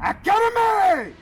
Academy!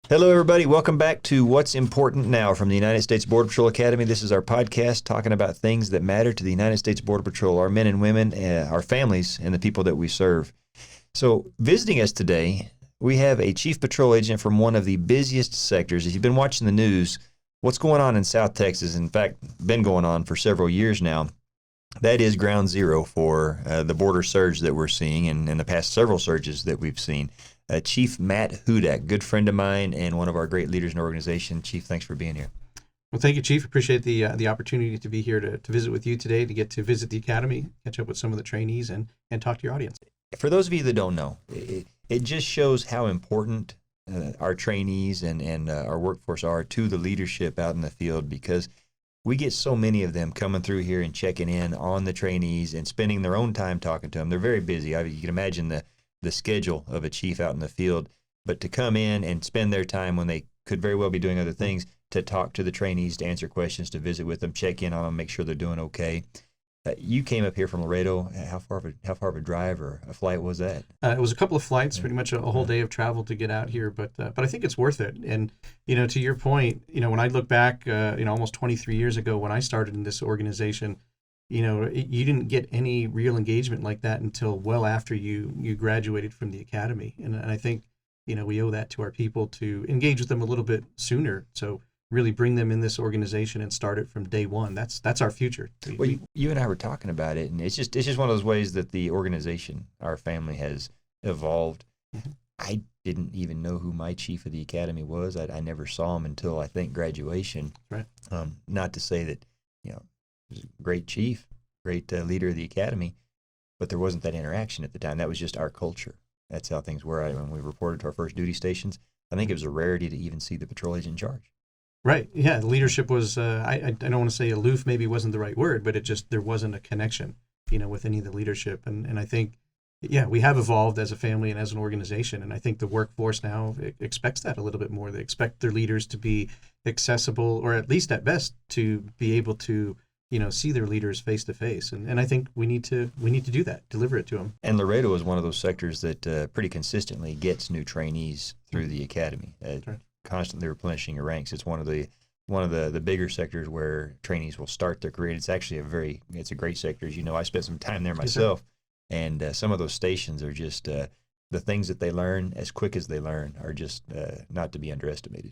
Hello, everybody. Welcome back to What's Important Now from the United States Border Patrol Academy. This is our podcast talking about things that matter to the United States Border Patrol, our men and women, our families, and the people that we serve. So visiting us today, we have a Chief Patrol Agent from one of the busiest sectors. If you've been watching the news, what's going on in South Texas, in fact, been going on for several years now, that is ground zero for the border surge that we're seeing and the past several surges that we've seen. Chief Matt Hudak, good friend of mine and one of our great leaders in our organization. Chief, thanks for being here. Well, thank you, Chief. Appreciate the opportunity to be here to visit with you today, to get to visit the Academy, catch up with some of the trainees, and talk to your audience. For those of you that don't know, it just shows how important our trainees and our workforce are to the leadership out in the field, because we get so many of them coming through here and checking in on the trainees and spending their own time talking to them. They're very busy. You can imagine the schedule of a chief out in the field, but to come in and spend their time when they could very well be doing other things, to talk to the trainees, to answer questions, to visit with them, check in on them, make sure they're doing okay. You came up here from Laredo. How far of a drive or a flight was that? It was a couple of flights, pretty much a whole day of travel to get out here, but I think it's worth it. And to your point, when I look back, almost 23 years ago when I started in this organization, you didn't get any real engagement like that until well after you graduated from the Academy. And I think, we owe that to our people to engage with them a little bit sooner. So really bring them in this organization and start it from day one. That's our future. Well, you and I were talking about it, and it's just one of those ways that the organization, our family, has evolved. Mm-hmm. I didn't even know who my chief of the Academy was. I never saw him until, I think, graduation. Right. Not to say that, he was a great chief, great leader of the Academy, but there wasn't that interaction at the time. That was just our culture. That's how things were. When we reported to our first duty stations, I think it was a rarity to even see the patrol agent in charge. Right. Yeah. The leadership was, I don't want to say aloof, maybe wasn't the right word, but there wasn't a connection, with any of the leadership. And I think, we have evolved as a family and as an organization. And I think the workforce now expects that a little bit more. They expect their leaders to be accessible, or at least at best to be able to, see their leaders face to face. And I think we need to do that, deliver it to them. And Laredo is one of those sectors that pretty consistently gets new trainees through the Academy. Right. Constantly replenishing your ranks. It's one of the bigger sectors where trainees will start their career. It's actually it's a great sector. As you know, I spent some time there myself, and some of those stations are just the things that they learn as quick as they learn are just not to be underestimated.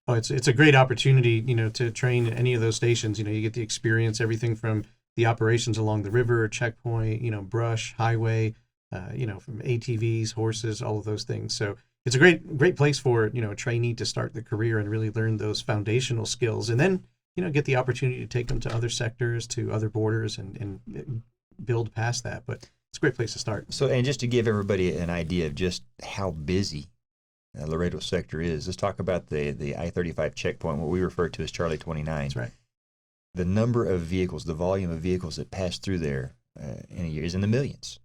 Oh, it's a great opportunity, to train at any of those stations. You get the experience, everything from the operations along the river, checkpoint, brush, highway, from ATVs, horses, all of those things. So it's a great place for, a trainee to start the career and really learn those foundational skills, and then, get the opportunity to take them to other sectors, to other borders, and build past that. But it's a great place to start. So, and just to give everybody an idea of just how busy Laredo Sector is, let's talk about the I-35 checkpoint, what we refer to as Charlie 29. That's right. The number of vehicles, the volume of vehicles that pass through there in a year is in the millions.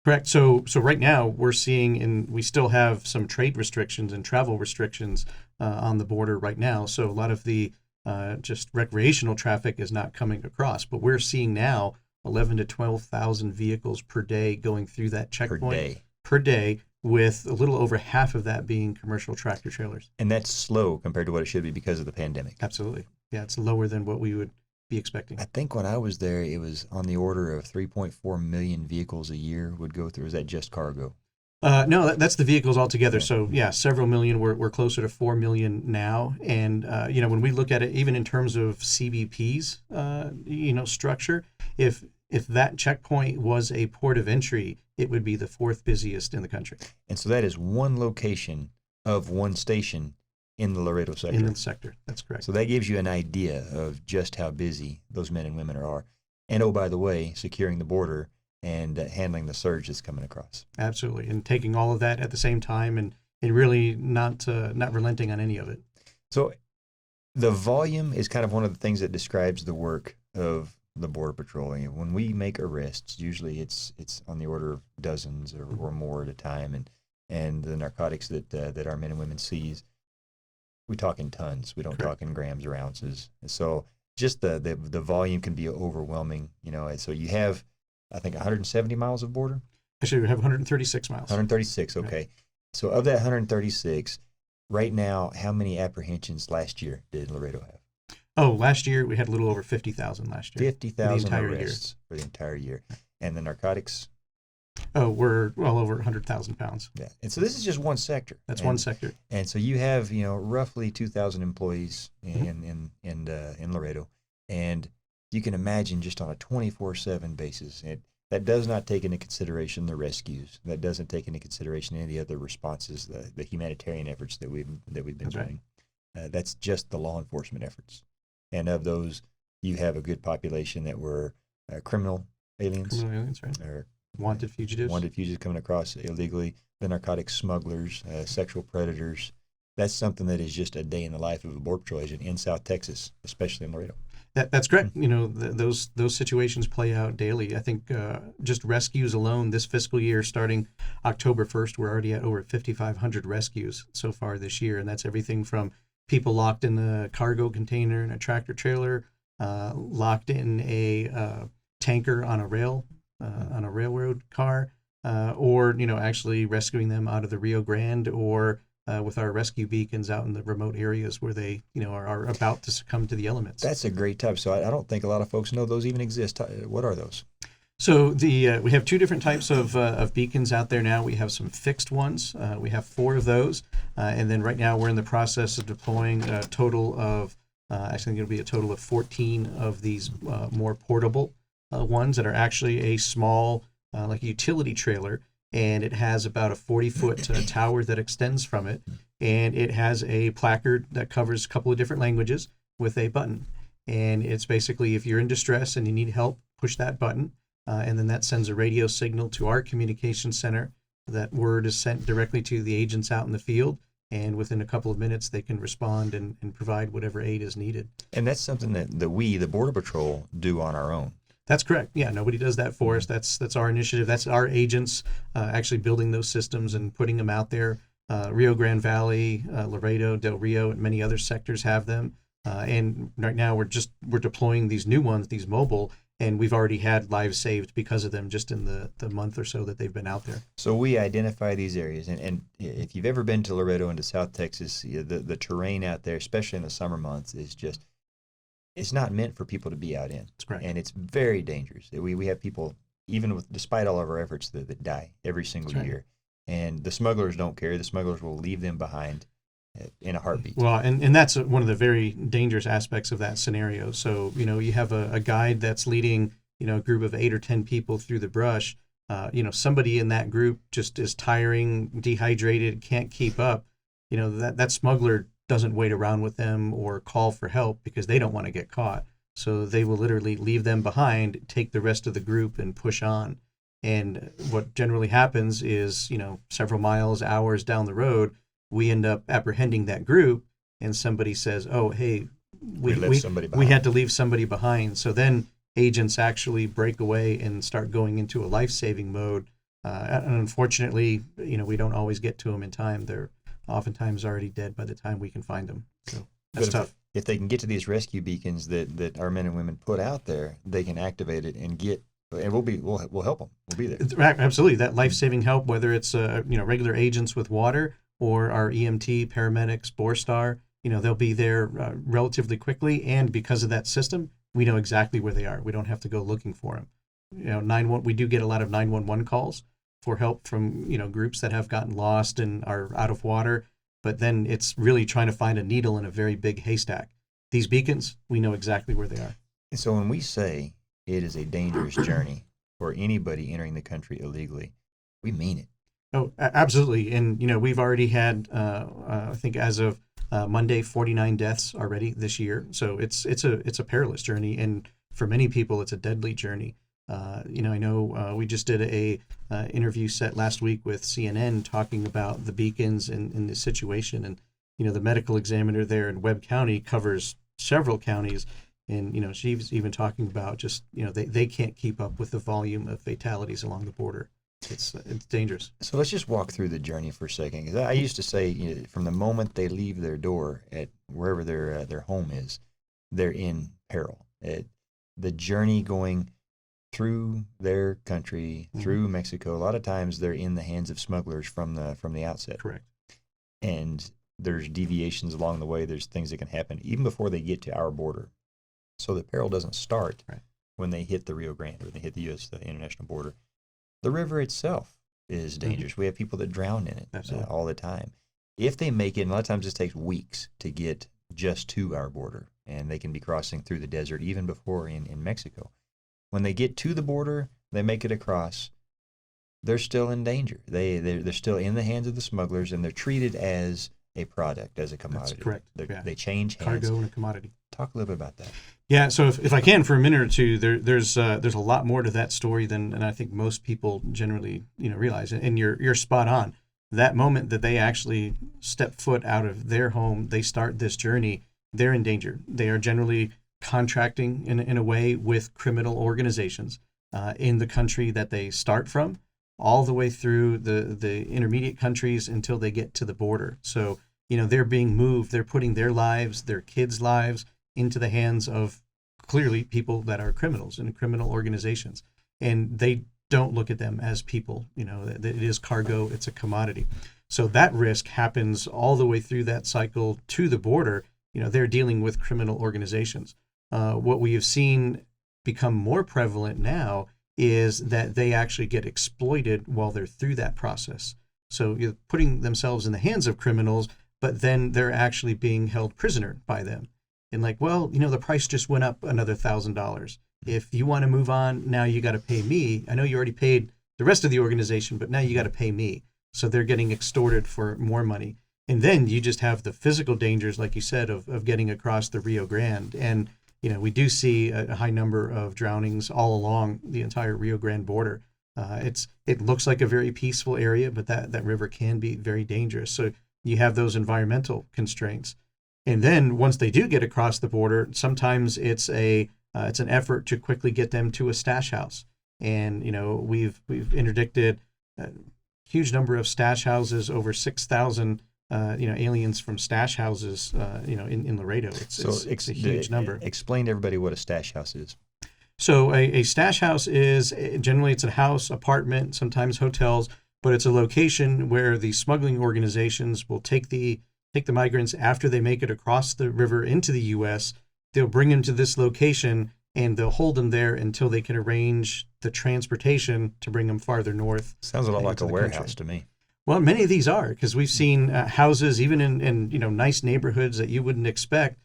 Correct. So right now we're seeing, and we still have some trade restrictions and travel restrictions on the border right now. So a lot of the just recreational traffic is not coming across, but we're seeing now 11 to 12,000 vehicles per day going through that checkpoint per day, with a little over half of that being commercial tractor trailers. And that's slow compared to what it should be because of the pandemic. Absolutely. Yeah, it's lower than what we would be expecting. I think when I was there, it was on the order of 3.4 million vehicles a year would go through. Is that just cargo? No, that's the vehicles altogether. So yeah, several million. We're closer to 4 million now. And when we look at it, even in terms of CBP's structure, if that checkpoint was a port of entry, it would be the fourth busiest in the country. And so that is one location of one station in the Laredo sector. In the sector, that's correct. So that gives you an idea of just how busy those men and women are. And oh, by the way, securing the border and handling the surge that's coming across. Absolutely, and taking all of that at the same time, and really not relenting on any of it. So the volume is kind of one of the things that describes the work of the Border Patrol. And when we make arrests, usually it's on the order of dozens or more at a time, and the narcotics that our men and women seize, we talk in tons. We don't talk in grams or ounces. And so just the volume can be overwhelming, And so you have, I think, 170 miles of border. Actually, we have 136 miles. 136, okay. Right. So of that 136, right now, how many apprehensions last year did Laredo have? Oh, last year we had a little over 50,000 last year. 50,000 arrests for the entire year. And the narcotics? Oh, we're well over 100,000 pounds. Yeah. And so this is just one sector. That's one sector. And so you have, roughly 2,000 employees in Laredo. And you can imagine just on a 24/7 basis, that does not take into consideration the rescues. That doesn't take into consideration any of the other responses, the humanitarian efforts that we've been doing. That's just the law enforcement efforts. And of those, you have a good population that were criminal aliens. Criminal aliens, right. Or wanted fugitives. Wanted fugitives coming across illegally, the narcotic smugglers, sexual predators. That's something that is just a day in the life of a Border Patrol agent in South Texas, especially in Laredo. That's correct. Those situations play out daily. I think just rescues alone this fiscal year, starting October 1st, we're already at over 5,500 rescues so far this year. And that's everything from people locked in a cargo container in a tractor trailer, locked in a tanker on a railroad car, or actually rescuing them out of the Rio Grande, or with our rescue beacons out in the remote areas where they are about to succumb to the elements. That's a great type. So I don't think a lot of folks know those even exist. What are those? So we have two different types of beacons out there now. We have some fixed ones. We have 4 of those, and then right now we're in the process of deploying a total of actually it'll be a total of 14 of these more portable ones that are actually a small like a utility trailer, and it has about a 40-foot tower that extends from it, and it has a placard that covers a couple of different languages with a button, and it's basically if you're in distress and you need help, push that button. And then that sends a radio signal to our communication center. That word is sent directly to the agents out in the field, and within a couple of minutes, they can respond and provide whatever aid is needed. And that's something that we, the Border Patrol, do on our own. That's correct. Yeah, nobody does that for us. That's our initiative. That's our agents actually building those systems and putting them out there. Rio Grande Valley, Laredo, Del Rio, and many other sectors have them. And right now, we're deploying these new ones, these mobile. And we've already had lives saved because of them just in the month or so that they've been out there. So we identify these areas. And if you've ever been to Laredo and to South Texas, the terrain out there, especially in the summer months, is just, it's not meant for people to be out in. That's correct. And it's very dangerous. We have people, despite all of our efforts, that die every single year. And the smugglers don't care. The smugglers will leave them behind in a heartbeat. Well, and that's one of the very dangerous aspects of that scenario. So, you have a guide that's leading, a group of 8 or 10 people through the brush. Somebody in that group just is tiring, dehydrated, can't keep up. That smuggler doesn't wait around with them or call for help because they don't want to get caught. So they will literally leave them behind, take the rest of the group and push on. And what generally happens is, several miles, hours down the road, we end up apprehending that group, and somebody says, "Oh, hey, we had to leave somebody behind." So then agents actually break away and start going into a life-saving mode. And unfortunately, we don't always get to them in time. They're oftentimes already dead by the time we can find them. So that's tough. If they can get to these rescue beacons that our men and women put out there, they can activate it and we'll help them. We'll be there. Absolutely, that life-saving help, whether it's regular agents with water, or our EMT, paramedics, BORSTAR, they'll be there relatively quickly. And because of that system, we know exactly where they are. We don't have to go looking for them. We do get a lot of 911 calls for help from, groups that have gotten lost and are out of water. But then it's really trying to find a needle in a very big haystack. These beacons, we know exactly where they are. And so when we say it is a dangerous journey for anybody entering the country illegally, we mean it. Oh, absolutely. And, we've already had, I think as of Monday, 49 deaths already this year. So it's a perilous journey. And for many people, it's a deadly journey. I know we just did a interview set last week with CNN talking about the beacons and the situation. And, the medical examiner there in Webb County covers several counties. And, she was even talking about just, they can't keep up with the volume of fatalities along the border. It's dangerous. So let's just walk through the journey for a second. 'Cause I used to say, from the moment they leave their door at wherever their home is, they're in peril. The journey going through their country, through Mexico, a lot of times they're in the hands of smugglers from the outset. Correct. And there's deviations along the way. There's things that can happen even before they get to our border. So the peril doesn't start when they hit the Rio Grande or they hit the U.S. international border. The river itself is dangerous. We have people that drown in it all the time. If they make it, and a lot of times this takes weeks to get just to our border, and they can be crossing through the desert even before in Mexico. When they get to the border, they make it across, they're still in danger. They're still in the hands of the smugglers, and they're treated as a product, as a commodity. That's correct. They change hands. Cargo and a commodity. Talk a little bit about that. Yeah, so if I can for a minute or two, there's a lot more to that story than I think most people generally realize. And you're spot on. That moment that they actually step foot out of their home, they start this journey, they're in danger. They are generally contracting in a way with criminal organizations in the country that they start from, all the way through the intermediate countries until they get to the border. So they're being moved. They're putting their lives, their kids' lives, into the hands of clearly people that are criminals and criminal organizations. And they don't look at them as people. It is cargo, it's a commodity. So that risk happens all the way through that cycle to the border. They're dealing with criminal organizations. What we have seen become more prevalent now is that they actually get exploited while they're through that process. So you're putting themselves in the hands of criminals, but then they're actually being held prisoner by them. And the price just went up another $1,000. If you want to move on, now you got to pay me. I know you already paid the rest of the organization, but now you got to pay me. So they're getting extorted for more money. And then you just have the physical dangers, like you said, of getting across the Rio Grande. And, we do see a high number of drownings all along the entire Rio Grande border. It looks like a very peaceful area, but that river can be very dangerous. So you have those environmental constraints. And then once they do get across the border, sometimes it's an effort to quickly get them to a stash house. And we've interdicted a huge number of stash houses, over 6,000 aliens from stash houses in Laredo. It's a huge number. Explain to everybody what a stash house is. So a stash house is generally it's a house, apartment, sometimes hotels, but it's a location where the smuggling organizations will take the migrants after they make it across the river into the U.S. They'll bring them to this location and they'll hold them there until they can arrange the transportation to bring them farther north. Sounds a lot like a warehouse to me. Well, many of these are, because we've seen houses even in nice neighborhoods that you wouldn't expect,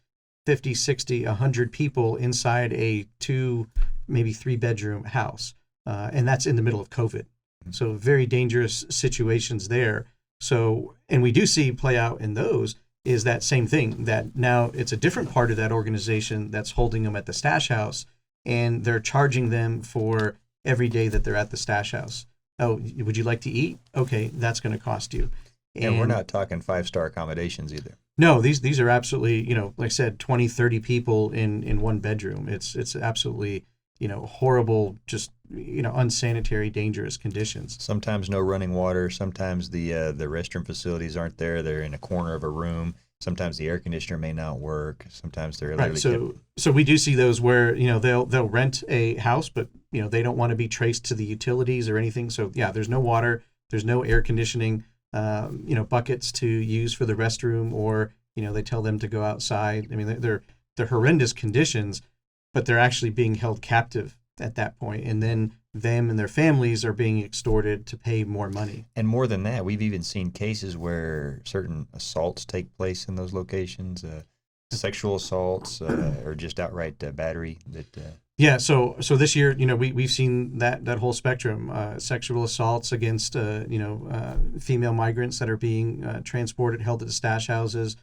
50, 60, 100 people inside a 2, maybe 3-bedroom house. And that's in the middle of COVID. So very dangerous situations there. So, and we do see play out in those is that same thing, that now it's a different part of that organization that's holding them at the stash house, and they're charging them for every day that they're at the stash house. Oh, would you like to eat? Okay, that's going to cost you. And we're not talking 5-star accommodations either. No, these are absolutely, like I said, 20, 30 people in one bedroom. It's absolutely, horrible, just, unsanitary, dangerous conditions. Sometimes no running water. Sometimes the restroom facilities aren't there. They're in a corner of a room. Sometimes the air conditioner may not work. Sometimes they're right. So we do see those where they'll rent a house, but they don't want to be traced to the utilities or anything. So yeah, there's no water, there's no air conditioning, buckets to use for the restroom, or they tell them to go outside. I mean, they're horrendous conditions, but they're actually being held captive at that point, and then them and their families are being extorted to pay more money. And more than that, we've even seen cases where certain assaults take place in those locations, sexual assaults, or just outright battery. Yeah, so this year, we've seen that whole spectrum, sexual assaults against female migrants that are being transported, held at the stash houses.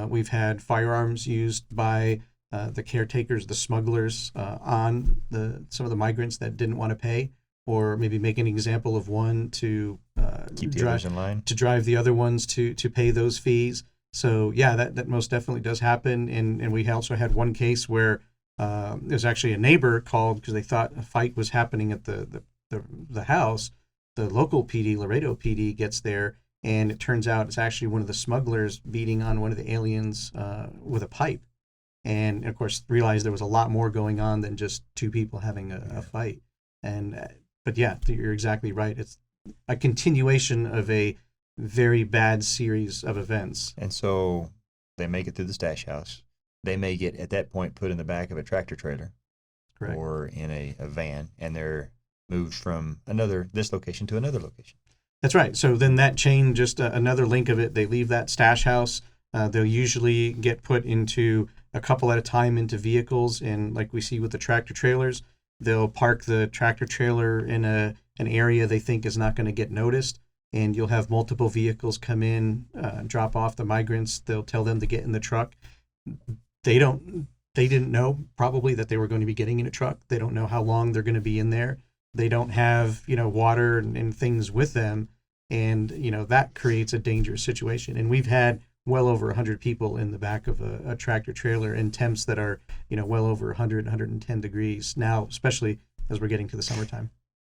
We've had firearms used by the caretakers, the smugglers, on some of the migrants that didn't want to pay, or maybe make an example of one to keep the others in line, to drive the other ones to pay those fees. So yeah, that most definitely does happen. And we also had one case where there's actually a neighbor called because they thought a fight was happening at the house. The local PD, Laredo PD, gets there, and it turns out it's actually one of the smugglers beating on one of the aliens with a pipe. And of course, realized there was a lot more going on than just two people having a fight. And but yeah, you're exactly right. It's a continuation of a very bad series of events. And so they make it through the stash house. They may get, at that point, put in the back of a tractor trailer. Correct. Or in a van, and they're moved from this location to another location. That's right. So then that chain, just another link of it, they leave that stash house. They'll usually get put into a couple at a time into vehicles, and like we see with the tractor trailers, they'll park the tractor trailer in an area they think is not going to get noticed, and you'll have multiple vehicles come in, drop off the migrants. They'll tell them to get in the truck. They didn't know probably that they were going to be getting in a truck. They don't know how long they're going to be in there. They don't have, water and things with them. And, that creates a dangerous situation. And we've had well over 100 people in the back of a tractor trailer in temps that are, well over 100, 110 degrees now, especially as we're getting to the summertime.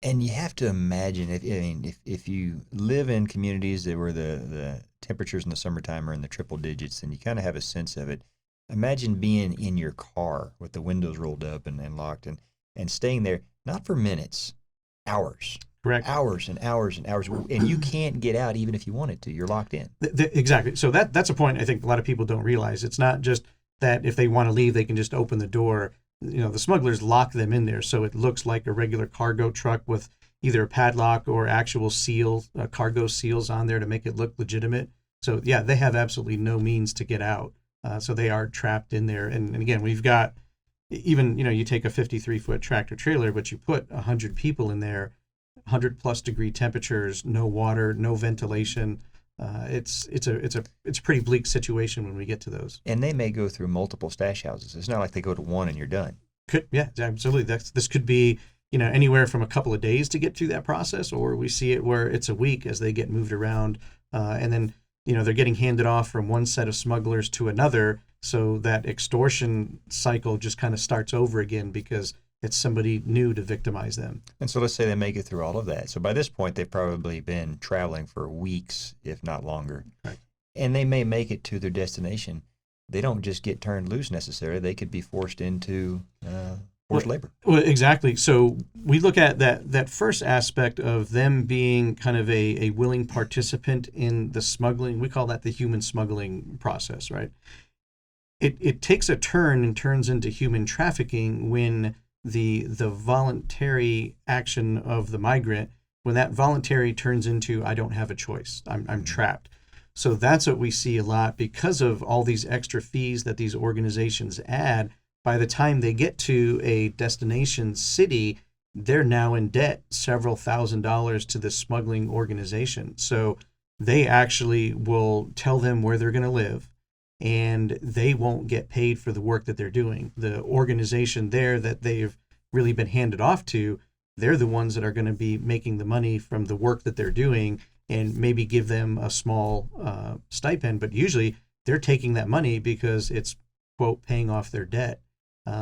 And you have to imagine, if you live in communities that where the temperatures in the summertime are in the triple digits, then you kind of have a sense of it. Imagine being in your car with the windows rolled up and locked and staying there, not for minutes, hours. Correct. Hours and hours and hours. And you can't get out even if you wanted to. You're locked in. Exactly. So that's a point I think a lot of people don't realize. It's not just that if they want to leave, they can just open the door. The smugglers lock them in there, so it looks like a regular cargo truck with either a padlock or actual cargo seals on there to make it look legitimate. So yeah, they have absolutely no means to get out. So they are trapped in there. And again, we've got even, you take a 53-foot tractor trailer, but you put 100 people in there, 100 plus degree temperatures, no water, no ventilation. It's a pretty bleak situation when we get to those. And they may go through multiple stash houses. It's not like they go to one and you're done. Yeah, absolutely. This could be, anywhere from a couple of days to get through that process, or we see it where it's a week as they get moved around. And then, they're getting handed off from one set of smugglers to another. So that extortion cycle just kind of starts over again because it's somebody new to victimize them. And so let's say they make it through all of that. So by this point, they've probably been traveling for weeks, if not longer. Right. And they may make it to their destination. They don't just get turned loose necessarily. They could be forced into forced labor. Well, exactly. So we look at that first aspect of them being kind of a willing participant in the smuggling. We call that the human smuggling process, right? It takes a turn and turns into human trafficking when the voluntary action of the migrant, when that voluntary turns into, I don't have a choice, I'm trapped. So that's what we see a lot because of all these extra fees that these organizations add. By the time they get to a destination city, they're now in debt several $1,000s to the smuggling organization. So they actually will tell them where they're going to live, and they won't get paid for the work that they're doing. The organization there that they've really been handed off to, they're the ones that are going to be making the money from the work that they're doing and maybe give them a small stipend. But usually they're taking that money because it's, quote, paying off their debt.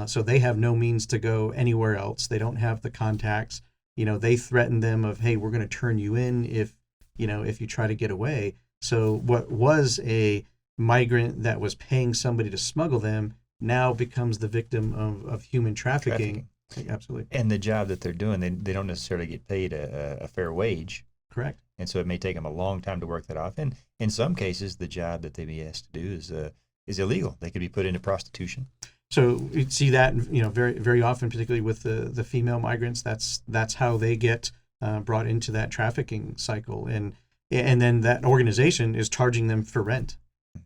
So they have no means to go anywhere else. They don't have the contacts. They threaten them of, hey, we're going to turn you in if you try to get away. So what was a migrant that was paying somebody to smuggle them now becomes the victim of human trafficking. Absolutely. And the job that they're doing, they don't necessarily get paid a fair wage. Correct. And so it may take them a long time to work that off. And in some cases, the job that they be asked to do is illegal. They could be put into prostitution. So you see that, very, very often, particularly with the female migrants. That's how they get brought into that trafficking cycle. And then that organization is charging them for rent,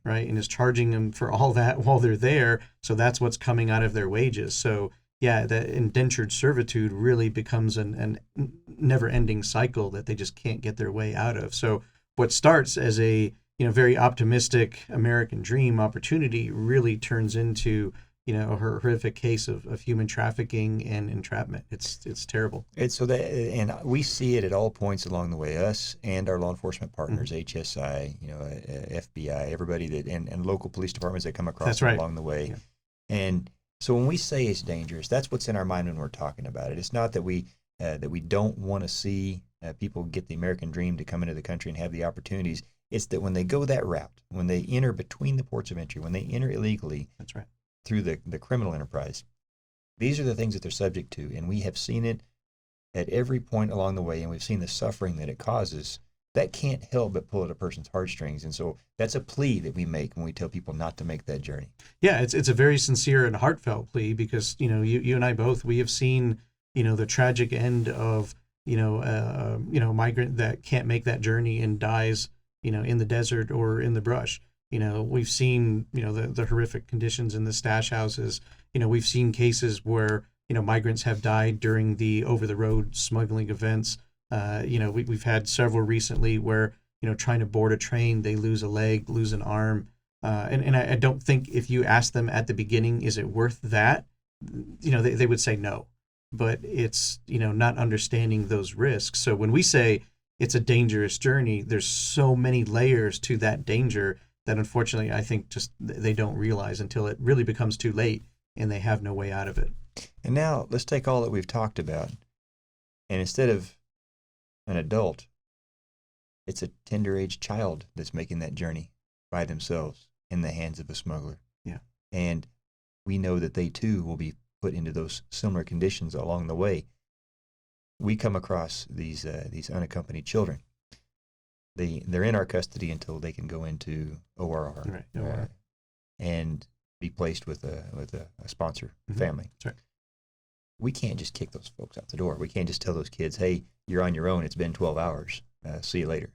right? And is charging them for all that while they're there. So that's what's coming out of their wages. So yeah, that indentured servitude really becomes an never-ending cycle that they just can't get their way out of. So what starts as a very optimistic American dream opportunity really turns into a horrific case of human trafficking and entrapment. It's terrible. It's so that, and we see it at all points along the way. Us and our law enforcement partners, HSI, FBI, everybody that, and local police departments that come across along the way. Yeah. And so when we say it's dangerous, that's what's in our mind when we're talking about it. It's not that we don't want to see people get the American dream to come into the country and have the opportunities. It's that when they go that route, when they enter between the ports of entry, when they enter illegally, that's right, through the criminal enterprise, these are the things that they're subject to. And we have seen it at every point along the way, and we've seen the suffering that it causes. That can't help but pull at a person's heartstrings. And so that's a plea that we make when we tell people not to make that journey. Yeah, it's a very sincere and heartfelt plea because, you and I both, we have seen, the tragic end of, migrant that can't make that journey and dies, in the desert or in the brush. We've seen, the horrific conditions in the stash houses. We've seen cases where, migrants have died during the over-the-road smuggling events. We've had several recently where, trying to board a train, they lose a leg, lose an arm. And I don't think if you ask them at the beginning, is it worth that? They would say no. But it's, not understanding those risks. So when we say it's a dangerous journey, there's so many layers to that danger that unfortunately I think just they don't realize until it really becomes too late and they have no way out of it. And now let's take all that we've talked about, and instead of an adult, it's a tender-age child that's making that journey by themselves in the hands of a smuggler. Yeah. And we know that they too will be put into those similar conditions along the way. We come across these unaccompanied children. They're in our custody until they can go into ORR, right, ORR. And be placed with a sponsor family. That's right. We can't just kick those folks out the door. We can't just tell those kids, hey, you're on your own. It's been 12 hours. See you later.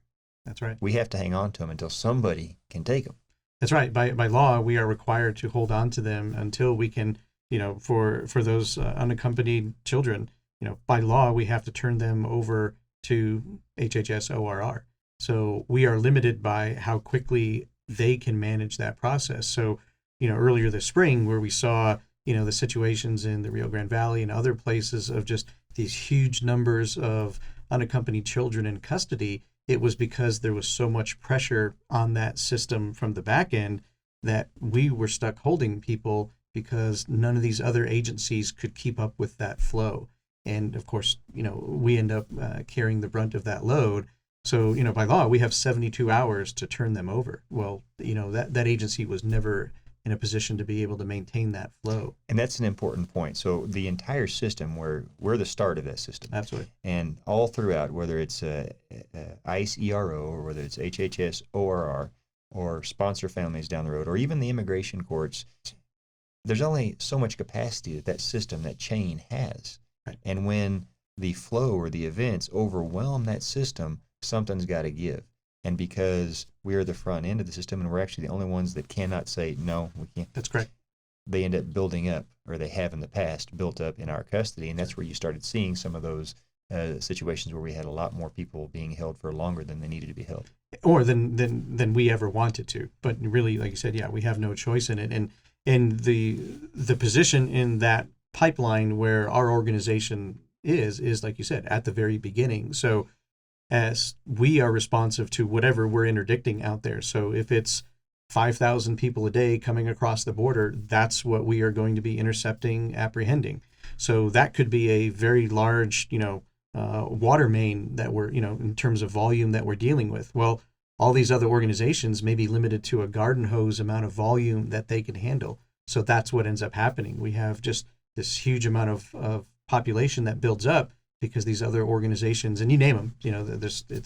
That's right. We have to hang on to them until somebody can take them. That's right. By law, we are required to hold on to them until we can, for those unaccompanied children, by law, we have to turn them over to HHS ORR. So we are limited by how quickly they can manage that process. So, earlier this spring where we saw, the situations in the Rio Grande Valley and other places of just these huge numbers of unaccompanied children in custody, it was because there was so much pressure on that system from the back end that we were stuck holding people because none of these other agencies could keep up with that flow. And of course, we end up carrying the brunt of that load. So, by law, we have 72 hours to turn them over. Well, that agency was never in a position to be able to maintain that flow. And that's an important point. So the entire system, we're the start of that system. Absolutely. And all throughout, whether it's ICE ERO or whether it's HHS ORR or sponsor families down the road or even the immigration courts, there's only so much capacity that system, that chain has. Right. And when the flow or the events overwhelm that system, something's got to give. And because we are the front end of the system and we're actually the only ones that cannot say, no, we can't. That's correct. They end up building up, or they have in the past built up in our custody. And that's where you started seeing some of those situations where we had a lot more people being held for longer than they needed to be held. Or than we ever wanted to. But really, like you said, yeah, we have no choice in it. And the position in that pipeline where our organization is, like you said, at the very beginning. So as we are responsive to whatever we're interdicting out there. So if it's 5,000 people a day coming across the border, that's what we are going to be intercepting, apprehending. So that could be a very large, water main that we're, in terms of volume that we're dealing with. Well, all these other organizations may be limited to a garden hose amount of volume that they can handle. So that's what ends up happening. We have just this huge amount of population that builds up because these other organizations, and you name them,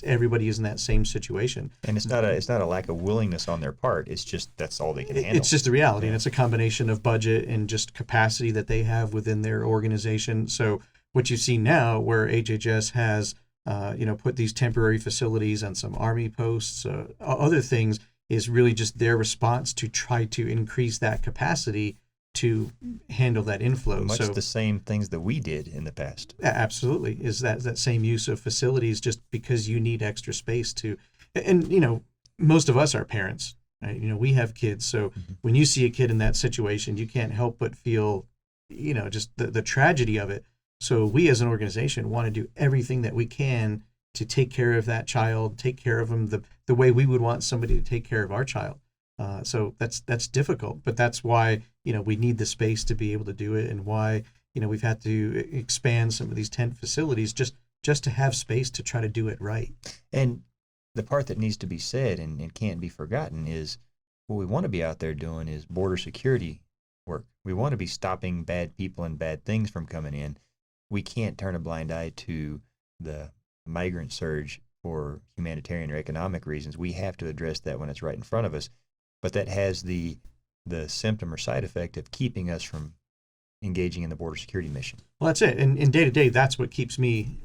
everybody is in that same situation. And it's not a lack of willingness on their part. It's just that's all they can handle. It's just a reality, and it's a combination of budget and just capacity that they have within their organization. So what you see now, where HHS has, put these temporary facilities on some Army posts, other things, is really just their response to try to increase that capacity to handle that inflow. Much the same things that we did in the past. Absolutely, is that same use of facilities just because you need extra space to, and most of us are parents. right? We have kids, so when you see a kid in that situation, you can't help but feel, just the tragedy of it. So we as an organization want to do everything that we can to take care of that child, take care of them the way we would want somebody to take care of our child. So that's difficult, but that's why we need the space to be able to do it, and why we've had to expand some of these tent facilities just to have space to try to do it right. And the part that needs to be said and can't be forgotten is what we want to be out there doing is border security work. We want to be stopping bad people and bad things from coming in. We can't turn a blind eye to the migrant surge for humanitarian or economic reasons. We have to address that when it's right in front of us. But that has the symptom or side effect of keeping us from engaging in the border security mission. Well, that's it. And day to day, that's what keeps me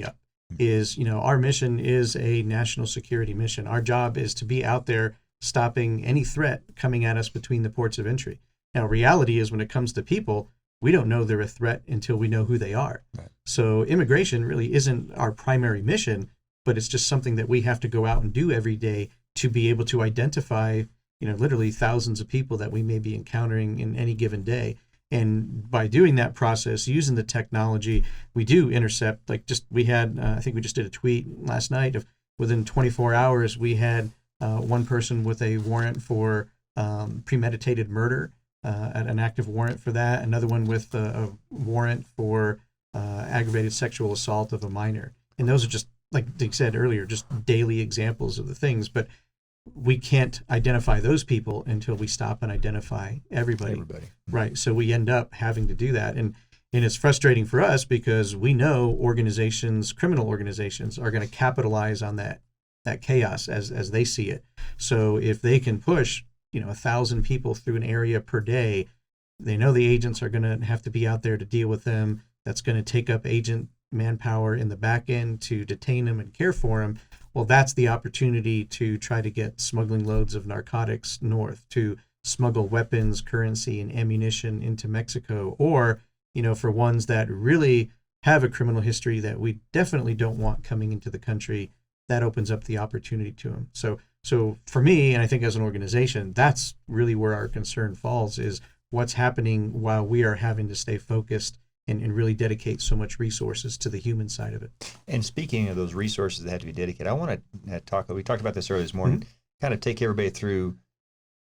up. Is our mission is a national security mission. Our job is to be out there stopping any threat coming at us between the ports of entry. Now, reality is when it comes to people, we don't know they're a threat until we know who they are. Right. So immigration really isn't our primary mission, but it's just something that we have to go out and do every day to be able to identify, literally thousands of people that we may be encountering in any given day. And by doing that process, using the technology, we do intercept. We had, I think we just did a tweet last night of within 24 hours, we had one person with a warrant for premeditated murder, an active warrant for that. Another one with a warrant for aggravated sexual assault of a minor. And those are just, like Dick said earlier, just daily examples of the things. But we can't identify those people until we stop and identify everybody. Right. So we end up having to do that. And it's frustrating for us because we know criminal organizations are going to capitalize on that chaos as they see it. So if they can push, 1,000 people through an area per day, they know the agents are going to have to be out there to deal with them. That's going to take up agent manpower in the back end to detain them and care for them. Well, that's the opportunity to try to get smuggling loads of narcotics north, to smuggle weapons, currency, and ammunition into Mexico, or, for ones that really have a criminal history that we definitely don't want coming into the country, that opens up the opportunity to them. So for me, and I think as an organization, that's really where our concern falls, is what's happening while we are having to stay focused and really dedicate so much resources to the human side of it. And speaking of those resources that have to be dedicated, I want to we talked about this earlier this morning, kind of take everybody through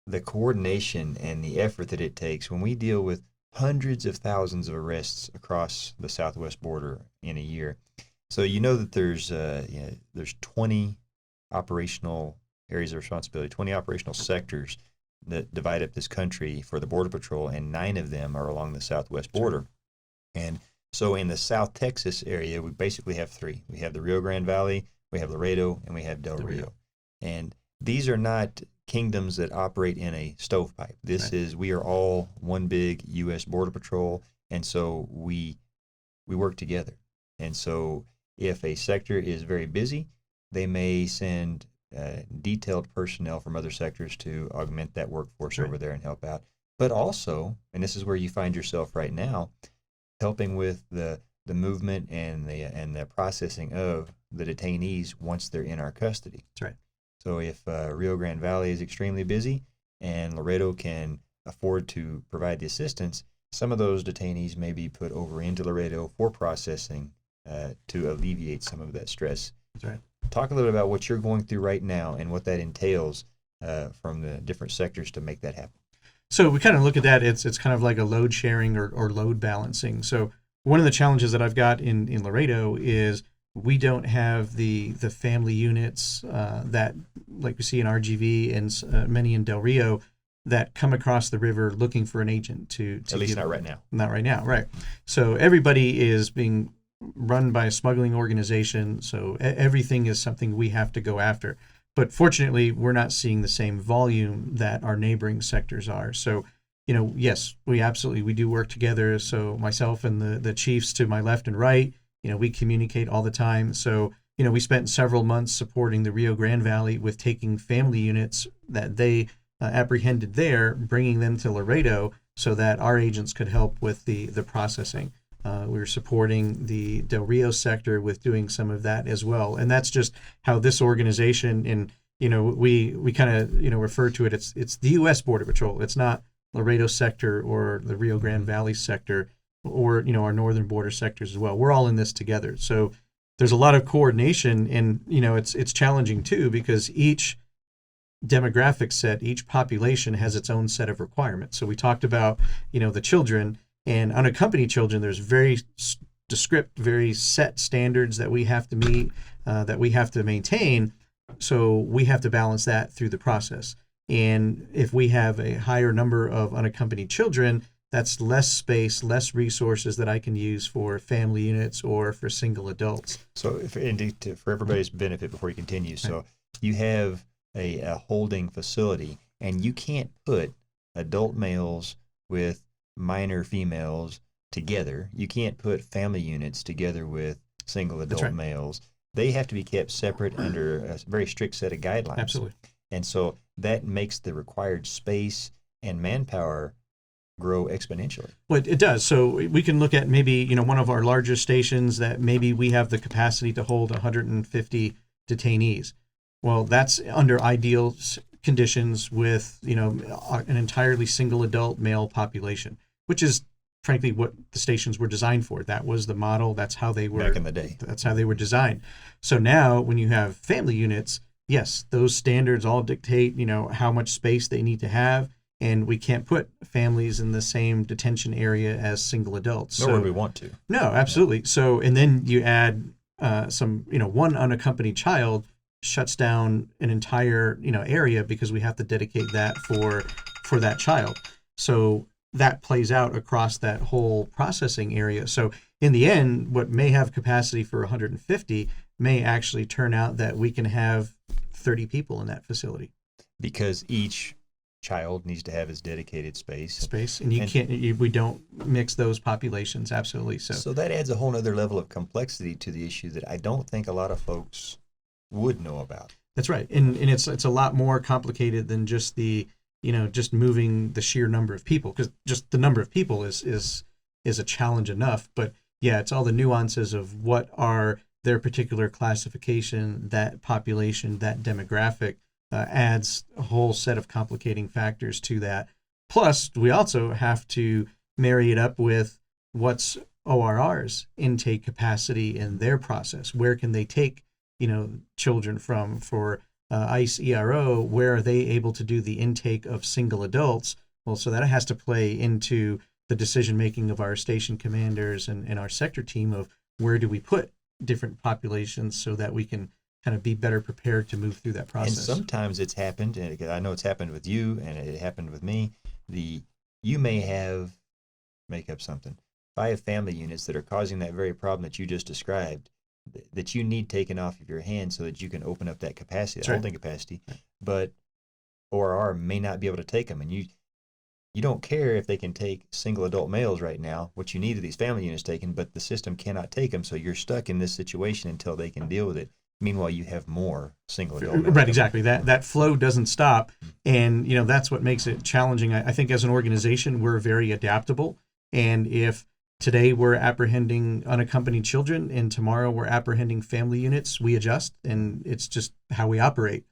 the coordination and the effort that it takes when we deal with hundreds of thousands of arrests across the southwest border in a year. So that there's 20 operational areas of responsibility, 20 operational sectors that divide up this country for the Border Patrol, and 9 of them are along the southwest border. And so in the South Texas area, we basically have 3. We have the Rio Grande Valley, we have Laredo, and we have Del Rio. And these are not kingdoms that operate in a stovepipe. We are all one big U.S. Border Patrol, and so we work together. And so if a sector is very busy, they may send detailed personnel from other sectors to augment that workforce over there and help out. But also, and this is where you find yourself right now, helping with the movement and the processing of the detainees once they're in our custody. That's right. So if Rio Grande Valley is extremely busy and Laredo can afford to provide the assistance, some of those detainees may be put over into Laredo for processing to alleviate some of that stress. That's right. Talk a little bit about what you're going through right now and what that entails from the different sectors to make that happen. So we kind of look at that. It's kind of like a load sharing or load balancing. So one of the challenges that I've got in Laredo is we don't have the family units that, like we see in RGV and many in Del Rio, that come across the river looking for an agent to at least not right now. Not right now, right. So everybody is being run by a smuggling organization. So everything is something we have to go after. But fortunately, we're not seeing the same volume that our neighboring sectors are. So, yes, we do work together. So myself and the chiefs to my left and right, we communicate all the time. So, we spent several months supporting the Rio Grande Valley with taking family units that they apprehended there, bringing them to Laredo so that our agents could help with the processing. We were supporting the Del Rio sector with doing some of that as well. And that's just how this organization, we kind of refer to it. It's the U.S. Border Patrol. It's not Laredo Sector or the Rio Grande Valley Sector or our northern border sectors as well. We're all in this together. So there's a lot of coordination, and it's challenging too, because each demographic set, each population has its own set of requirements. So we talked about the children and unaccompanied children. There's very descript, very set standards that we have to meet, that we have to maintain. So we have to balance that through the process. And if we have a higher number of unaccompanied children, that's less space, less resources that I can use for family units or for single adults. So for everybody's benefit before you continue, so you have a holding facility, and you can't put adult males with minor females together. You can't put family units together with single adult males. They have to be kept separate under a very strict set of guidelines. Absolutely. And so that makes the required space and manpower grow exponentially. Well, it does. So we can look at maybe, one of our larger stations that maybe we have the capacity to hold 150 detainees. Well, that's under ideal conditions with, an entirely single adult male population, which is frankly what the stations were designed for. That was the model. That's how they were back in the day. That's how they were designed. So now when you have family units, yes, those standards all dictate, how much space they need to have. And we can't put families in the same detention area as single adults. Nor would we want to. No, absolutely. So, and then you add one unaccompanied child shuts down an entire, area, because we have to dedicate that for that child. So that plays out across that whole processing area. So in the end, what may have capacity for 150 may actually turn out that we can have 30 people in that facility. Because each child needs to have his dedicated space, and we don't mix those populations. Absolutely. So that adds a whole other level of complexity to the issue that I don't think a lot of folks would know about. That's right. And it's a lot more complicated than just just moving the sheer number of people, because just the number of people is a challenge enough. But yeah, it's all the nuances of what are their particular classification, that population, that demographic. Adds a whole set of complicating factors to that. Plus, we also have to marry it up with what's ORR's intake capacity in their process. Where can they take, children from? For ICE ERO, where are they able to do the intake of single adults? Well, so that has to play into the decision making of our station commanders and our sector team of where do we put different populations so that we can kind of be better prepared to move through that process. And sometimes it's happened, and I know it's happened with you, and it happened with me. You may make up something, 5 family units that are causing that very problem that you just described, that you need taken off of your hands so that you can open up that capacity, that holding capacity. But ORR may not be able to take them, and you don't care if they can take single adult males right now. What you need are these family units taken, but the system cannot take them, so you're stuck in this situation until they can deal with it. Meanwhile, you have more single adult males. Right, exactly. That flow doesn't stop, and that's what makes it challenging. I think as an organization, we're very adaptable, and if today we're apprehending unaccompanied children and tomorrow we're apprehending family units, we adjust, and it's just how we operate.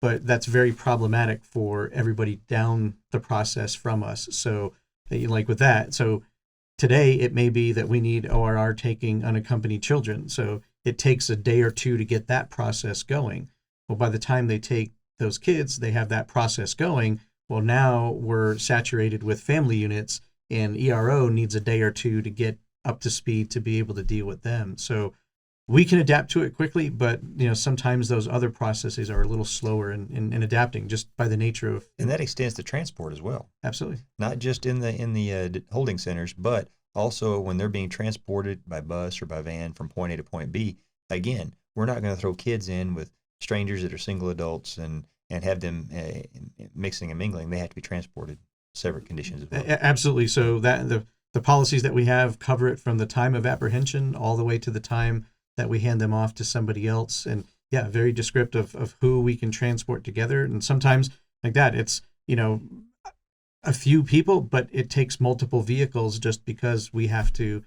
But that's very problematic for everybody down the process from us. So like with that, so today it may be that we need ORR taking unaccompanied children. So it takes a day or two to get that process going. Well, by the time they take those kids, they have that process going. Well, now we're saturated with family units, and ERO needs a day or two to get up to speed to be able to deal with them. So we can adapt to it quickly, but sometimes those other processes are a little slower in adapting, just by the nature of. And that extends to transport as well. Absolutely. Not just in the holding centers, but also when they're being transported by bus or by van from point A to point B. Again, we're not going to throw kids in with strangers that are single adults and have them mixing and mingling. They have to be transported separate conditions as well. Absolutely. So that the policies that we have cover it from the time of apprehension all the way to the time that we hand them off to somebody else. And yeah, very descriptive of who we can transport together. And sometimes like that, it's, a few people, but it takes multiple vehicles just because we have to,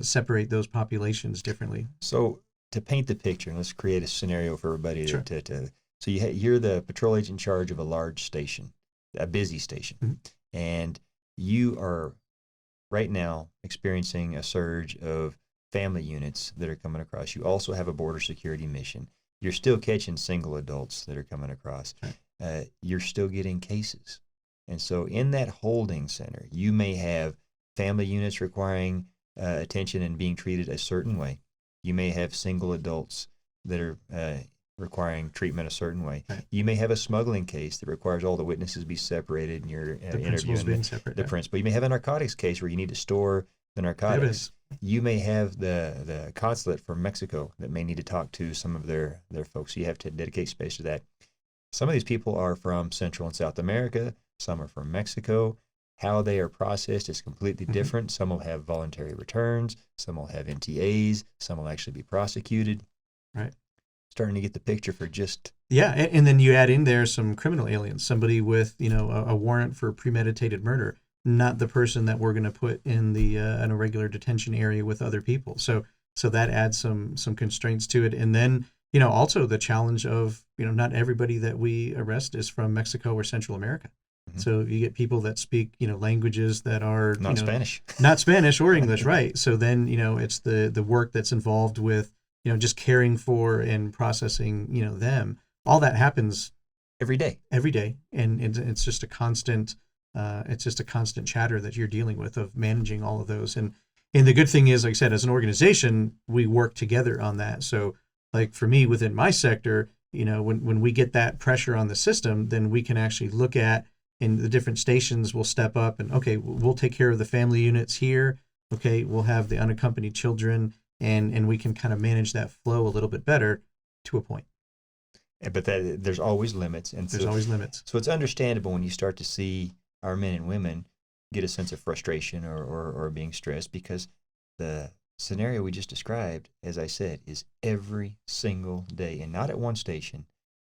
separate those populations differently. So to paint the picture, and let's create a scenario for everybody. Sure. So you're the patrol agent in charge of a large station, a busy station, and you are right now experiencing a surge of family units that are coming across. You also have a border security mission. You're still catching single adults that are coming across. You're still getting cases. And so in that holding center, you may have family units requiring attention and being treated a certain way. You may have single adults that are requiring treatment a certain way. Right. You may have a smuggling case that requires all the witnesses be separated and you're interviewing the principal. You may have a narcotics case where you need to store the narcotics. You may have the consulate from Mexico that may need to talk to some of their folks. So you have to dedicate space to that. Some of these people are from Central and South America. Some are from Mexico. How they are processed is completely different. Some will have voluntary returns. Some will have NTAs. Some will actually be prosecuted. Right. Starting to get the picture for just... Yeah, and then you add in there some criminal aliens, somebody with, a warrant for premeditated murder, not the person that we're going to put in in a regular detention area with other people. So that adds some constraints to it. And then, also the challenge of, not everybody that we arrest is from Mexico or Central America. So you get people that speak, languages that are not Spanish, not Spanish or English, right? So then, it's the work that's involved with, just caring for and processing, them. All that happens every day, and it's just a constant, chatter that you're dealing with of managing all of those. And the good thing is, like I said, as an organization, we work together on that. So, like for me within my sector, when we get that pressure on the system, then we can actually look at. And the different stations will step up and, okay, we'll take care of the family units here. Okay, we'll have the unaccompanied children, and we can kind of manage that flow a little bit better to a point. Yeah, but there's always limits. And there's always limits. So it's understandable when you start to see our men and women get a sense of frustration or being stressed, because the scenario we just described, as I said, is every single day, and not at one station,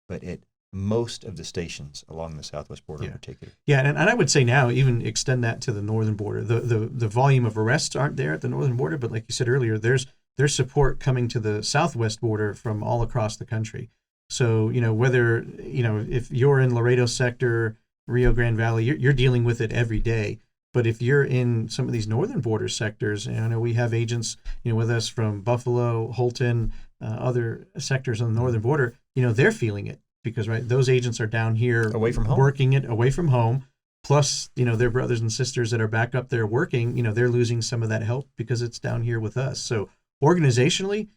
but at most of the stations along the southwest border in particular. Yeah, and I would say now even extend that to the northern border. The volume of arrests aren't there at the northern border, but like you said earlier, there's support coming to the southwest border from all across the country. So, whether, if you're in Laredo Sector, Rio Grande Valley, you're dealing with it every day. But if you're in some of these northern border sectors, and I know we have agents, with us from Buffalo, Holton, other sectors on the northern border, they're feeling it. Because those agents are down here away from home, working it away from home. Plus, their brothers and sisters that are back up there working, they're losing some of that help because it's down here with us. So organizationally,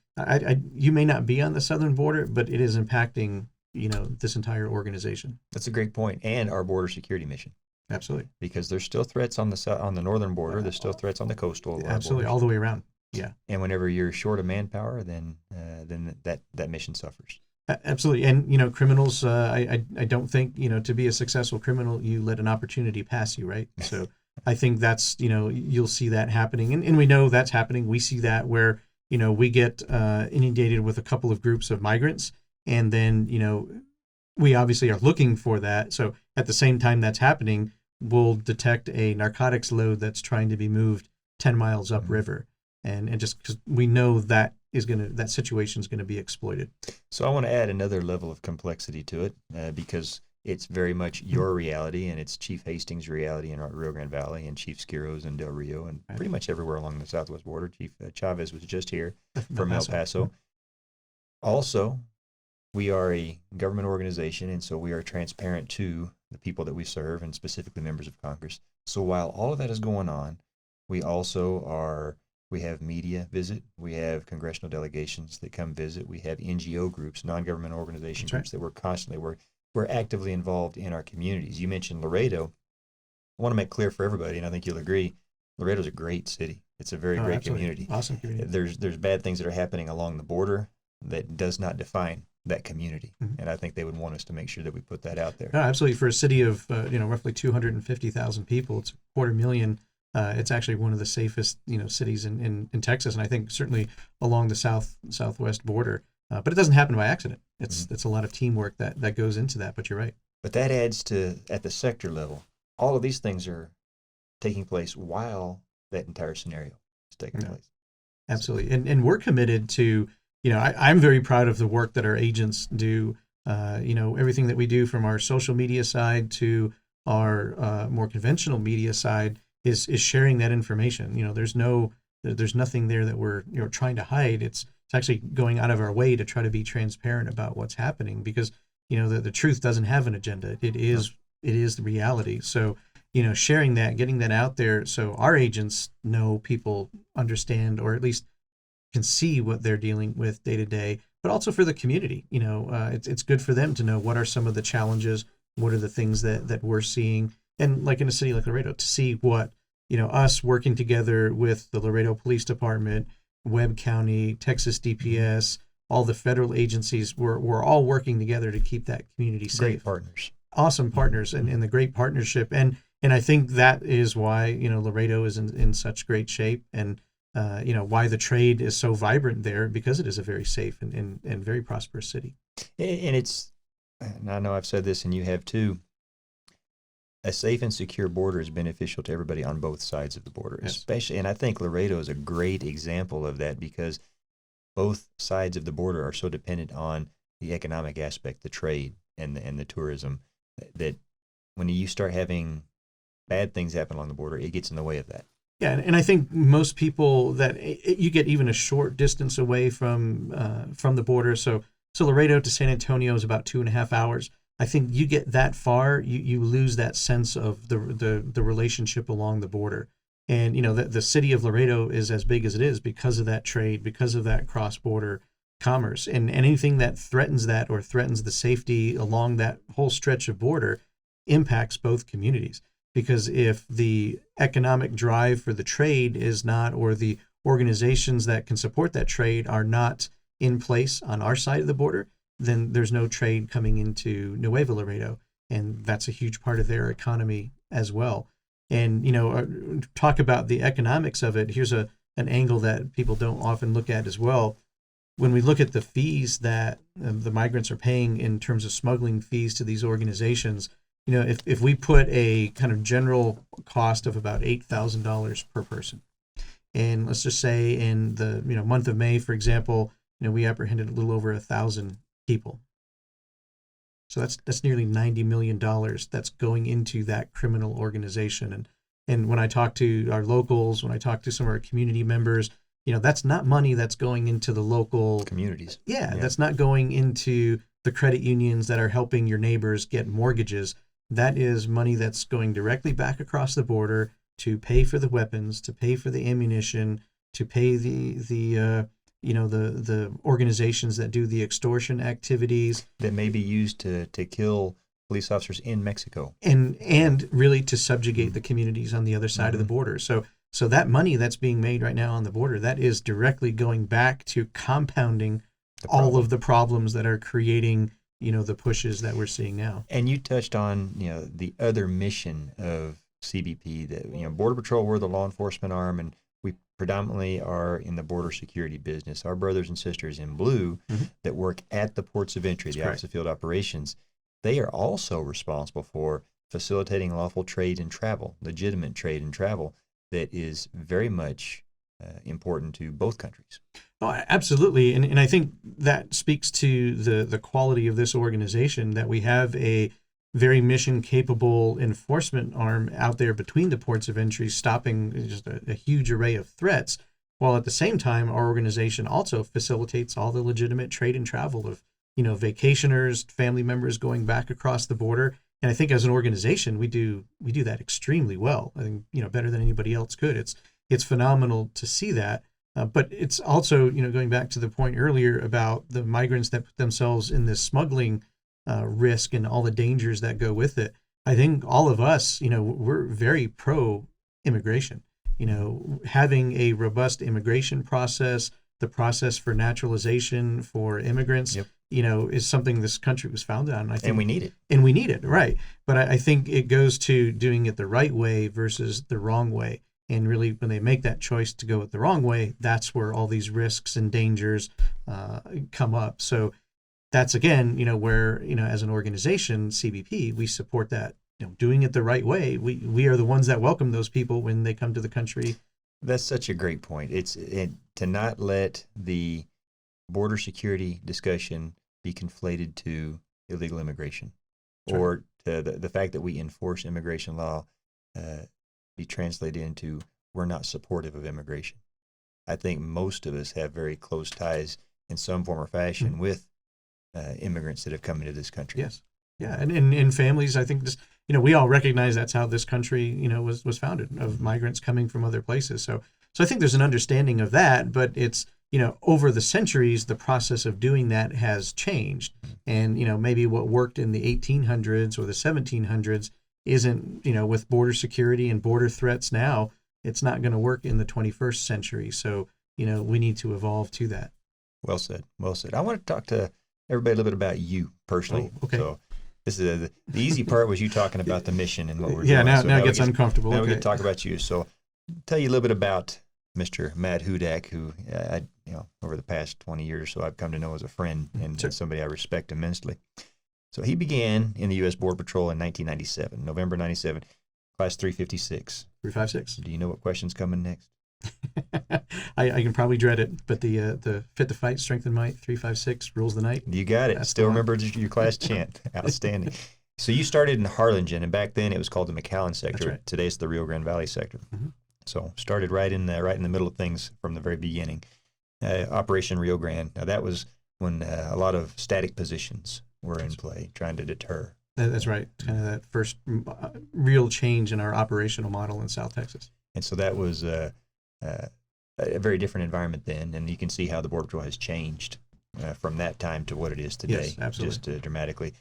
you may not be on the southern border, but it is impacting, this entire organization. That's a great point, and our border security mission. Absolutely, because there's still threats on the northern border. There's still threats on the coastal. Absolutely, all the way around. Yeah. And whenever you're short of manpower, then that mission suffers. Absolutely. And, criminals, I don't think, to be a successful criminal, you let an opportunity pass you, right? So I think that's, you'll see that happening. And we know that's happening. We see that where, we get inundated with a couple of groups of migrants. And then, we obviously are looking for that. So at the same time that's happening, we'll detect a narcotics load that's trying to be moved 10 miles upriver. And just because we know that that situation is going to be exploited. So I want to add another level of complexity to it because it's very much your reality, and it's Chief Hastings' reality in Rio Grande Valley, and Chief Skiro's in Del Rio, and pretty much everywhere along the southwest border. Chief Chavez was just here from El Paso. Also, we are a government organization, and so we are transparent to the people that we serve, and specifically members of Congress. So while all of that is going on, we also we have media visit. We have congressional delegations that come visit. We have NGO groups, non-government organization groups that we're actively involved in our communities. You mentioned Laredo. I want to make clear for everybody, and I think you'll agree, Laredo's a great city. It's a very great community. Awesome community. There's bad things that are happening along the border that does not define that community. And I think they would want us to make sure that we put that out there. No, absolutely. For a city of roughly 250,000 people, it's 250,000. It's actually one of the safest, cities in Texas, and I think certainly along the southwest border. But it doesn't happen by accident. It's a lot of teamwork that goes into that. But you're right. But that adds to, at the sector level, all of these things are taking place while that entire scenario is taking place. Absolutely, and we're committed to. I'm very proud of the work that our agents do Everything that we do from our social media side to our more conventional media side is sharing that information. There's nothing there that we're trying to hide. It's actually going out of our way to try to be transparent about what's happening, because the truth doesn't have an agenda. It is the reality. So sharing that, getting that out there, so our agents know, people understand, or at least can see what they're dealing with day to day, but also for the community. It's good for them to know what are some of the challenges, what are the things that we're seeing, and like in a city like Laredo, to see what us working together with the Laredo Police Department, Webb County, Texas DPS, all the federal agencies, we're all working together to keep that community safe. Great partners. Awesome partners, and the great partnership, and I think that is why Laredo is in such great shape, and why the trade is so vibrant there, because it is a very safe and very prosperous city. And I know I've said this and you have too, a safe and secure border is beneficial to everybody on both sides of the border, Yes. especially, and I think Laredo is a great example of that, because both sides of the border are so dependent on the economic aspect, the trade and the tourism, that when you start having bad things happen along the border, it gets in the way of that. Yeah, and I think most people that you get even a short distance away from the border. So Laredo to San Antonio is about 2.5 hours. I think you get that far, you lose that sense of the relationship along the border. And the city of Laredo is as big as it is because of that trade, because of that cross-border commerce, and anything that threatens that, or threatens the safety along that whole stretch of border, impacts both communities. Because if the economic drive for the trade is not, or the organizations that can support that trade are not in place on our side of the border, then there's no trade coming into Nuevo Laredo, and that's a huge part of their economy as well. And talk about the economics of it. Here's an angle that people don't often look at as well. When we look at the fees that the migrants are paying in terms of smuggling fees to these organizations, if we put a kind of general cost of about $8,000 per person, and let's just say in the month of May, for example, we apprehended a little over 1,000 people. So that's nearly $90 million that's going into that criminal organization. And when I talk to our locals, when I talk to some of our community members, that's not money that's going into the local communities. Yeah, that's not going into the credit unions that are helping your neighbors get mortgages. That is money that's going directly back across the border to pay for the weapons, to pay for the ammunition, to pay the organizations that do the extortion activities that may be used to kill police officers in Mexico, and really to subjugate the communities on the other side of the border. So that money that's being made right now on the border, that is directly going back to compounding all of the problems that are creating the pushes that we're seeing now. And you touched on the other mission of CBP, that Border Patrol, we're the law enforcement arm, and we predominantly are in the border security business. Our brothers and sisters in blue that work at the ports of entry, the Office of Field Operations, they are also responsible for facilitating lawful trade and travel, legitimate trade and travel, that is very much important to both countries. Oh, absolutely. And I think that speaks to the quality of this organization, that we have a very mission capable enforcement arm out there between the ports of entry, stopping just a huge array of threats, while at the same time our organization also facilitates all the legitimate trade and travel of vacationers, family members going back across the border. And I think as an organization we do that extremely well. I think better than anybody else could. It's phenomenal to see that. But it's also, going back to the point earlier about the migrants that put themselves in this smuggling risk and all the dangers that go with it. I think all of us, we're very pro immigration. Having a robust immigration process, the process for naturalization for immigrants, is something this country was founded on. And we need it. And we need it, right. But I think it goes to doing it the right way versus the wrong way. And really, when they make that choice to go it the wrong way, that's where all these risks and dangers come up. So that's, again, where, as an organization, CBP, we support that, doing it the right way. We are the ones that welcome those people when they come to the country. That's such a great point. It's to not let the border security discussion be conflated to illegal immigration, That's right. or to the fact that we enforce immigration law be translated into we're not supportive of immigration. I think most of us have very close ties in some form or fashion with immigrants that have come into this country. Yes. Yeah. And in families, I think just, we all recognize that's how this country, was founded, of migrants coming from other places. So I think there's an understanding of that, but it's, over the centuries, the process of doing that has changed. And, maybe what worked in the 1800s or the 1700s isn't, with border security and border threats now, it's not going to work in the 21st century. So, we need to evolve to that. Well said. Well said. I want to talk to everybody a little bit about you personally. Oh, okay. So this is the easy part was you talking about the mission and what we're doing. Yeah, now it gets uncomfortable. Now we get to talk about you. So tell you a little bit about Mr. Matt Hudak, who over the past 20 years or so I've come to know as a friend and somebody I respect immensely. So he began in the U.S. Border Patrol in 1997, November 97, class 356. 356. Do you know what question's coming next? I can probably dread it, but the fit to fight, strength and might, 356 rules the night. You got it. That's Still remember your class chant. Outstanding. So you started in Harlingen, and back then it was called the McAllen Sector. That's right. Today it's the Rio Grande Valley Sector. Mm-hmm. So started right in the middle of things from the very beginning. Operation Rio Grande. Now that was when a lot of static positions were in play, trying to deter. That's right. Kind of that first real change in our operational model in South Texas. And so that was a very different environment then, and you can see how the Border Patrol has changed from that time to what it is today. Yes, absolutely. Just dramatically.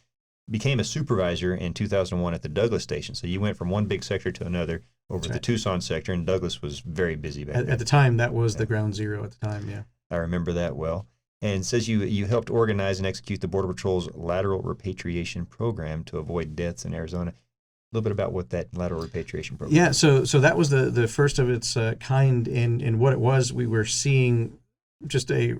Became a supervisor in 2001 at the Douglas Station. So you went from one big sector to another over the Tucson sector, and Douglas was very busy back then. At the time, that was the ground zero at the time, yeah. I remember that well. And it says you helped organize and execute the Border Patrol's lateral repatriation program to avoid deaths in Arizona. A little bit about what that lateral repatriation program is. So that was the first of its kind, and what it was, we were seeing just a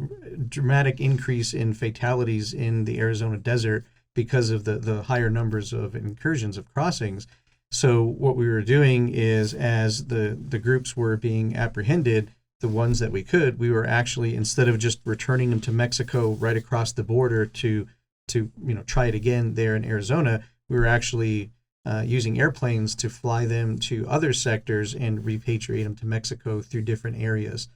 dramatic increase in fatalities in the Arizona desert because of the higher numbers of incursions, of crossings. So what we were doing is, as the groups were being apprehended, the ones that we could, we were actually, instead of just returning them to Mexico right across the border to try it again there in Arizona, we were actually using airplanes to fly them to other sectors and repatriate them to Mexico through different areas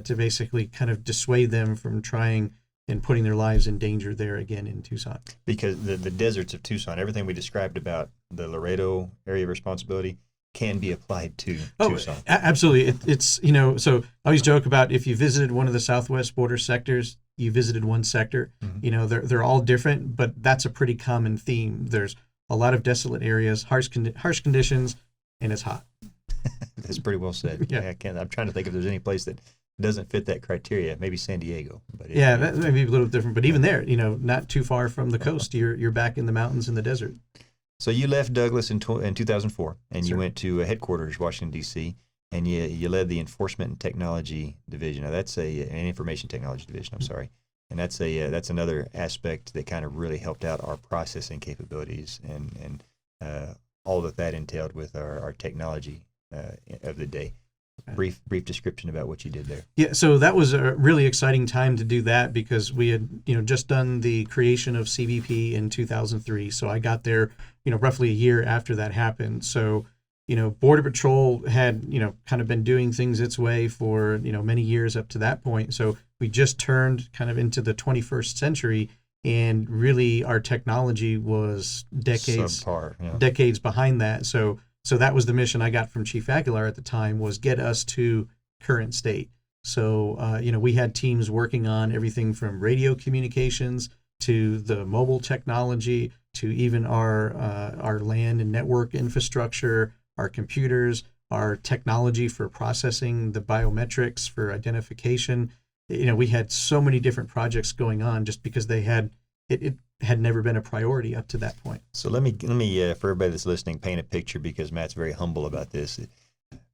to basically kind of dissuade them from trying and putting their lives in danger there again in Tucson. Because the deserts of Tucson, everything we described about the Laredo area of responsibility can be applied to Tucson. Absolutely. It's, so I always joke about, if you visited one of the Southwest border sectors, you visited one sector. Mm-hmm. They're all different, but that's a pretty common theme. There's a lot of desolate areas, harsh conditions, and it's hot. That's pretty well said. Yeah. I'm trying to think if there's any place that doesn't fit that criteria. Maybe San Diego. But that may be a little different. But even there, not too far from the coast, you're back in the mountains in the desert. So you left Douglas in 2004, and you went to headquarters, Washington, D.C., and you led the Enforcement and Technology Division. Now, that's an Information Technology Division, I'm sorry. And that's another aspect that kind of really helped out our processing capabilities and all that entailed with our technology of the day. Brief description about what you did there. Yeah, so that was a really exciting time to do that, because we had just done the creation of CBP in 2003. So I got there roughly a year after that happened. So Border Patrol had kind of been doing things its way for many years up to that point. So we just turned kind of into the 21st century, and really our technology was decades behind that. So that was the mission I got from Chief Aguilar at the time, was get us to current state. So, we had teams working on everything from radio communications to the mobile technology to even our land and network infrastructure, our computers, our technology for processing the biometrics for identification. We had so many different projects going on just because they had it had never been a priority up to that point. So let me for everybody that's listening, paint a picture, because Matt's very humble about this.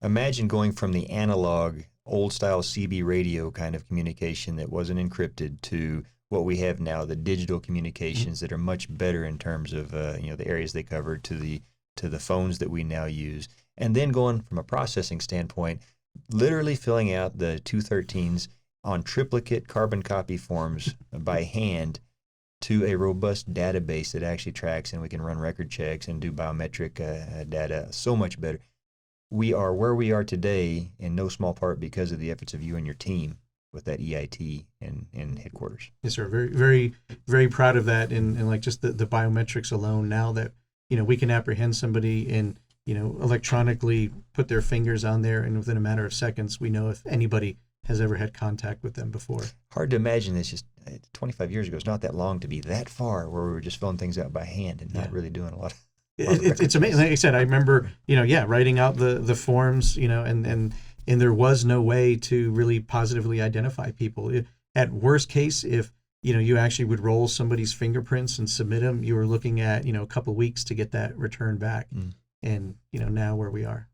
Imagine going from the analog, old-style CB radio kind of communication that wasn't encrypted to what we have now, the digital communications that are much better in terms of the areas they cover, to the phones that we now use, and then going from a processing standpoint, literally filling out the 213s on triplicate carbon copy forms by hand. to a robust database that actually tracks, and we can run record checks and do biometric data so much better. We are where we are today in no small part because of the efforts of you and your team with that EIT in headquarters. Yes, sir. Very, very, very proud of that. And like just the biometrics alone, now that, we can apprehend somebody and, electronically put their fingers on there, and within a matter of seconds, we know if anybody has ever had contact with them before. Hard to imagine this just 25 years ago. It's not that long to be that far where we were just filling things out by hand and not really doing a lot of it's amazing. Like I said, I remember, writing out the forms, and there was no way to really positively identify people. At worst case, if, you actually would roll somebody's fingerprints and submit them, you were looking at, a couple of weeks to get that returned back. And, now where we are.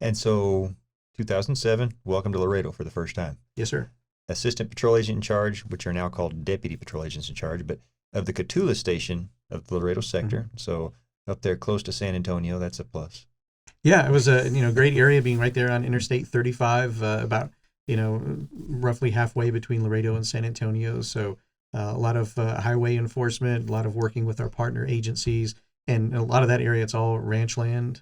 And so 2007, welcome to Laredo for the first time. Yes, sir. Assistant Patrol Agent in charge, which are now called Deputy Patrol Agents in charge, but of the Cotulla Station of the Laredo Sector. So up there close to San Antonio, that's a plus. Yeah, it was a great area, being right there on Interstate 35, about roughly halfway between Laredo and San Antonio. So a lot of highway enforcement, a lot of working with our partner agencies, and a lot of that area, it's all ranch land,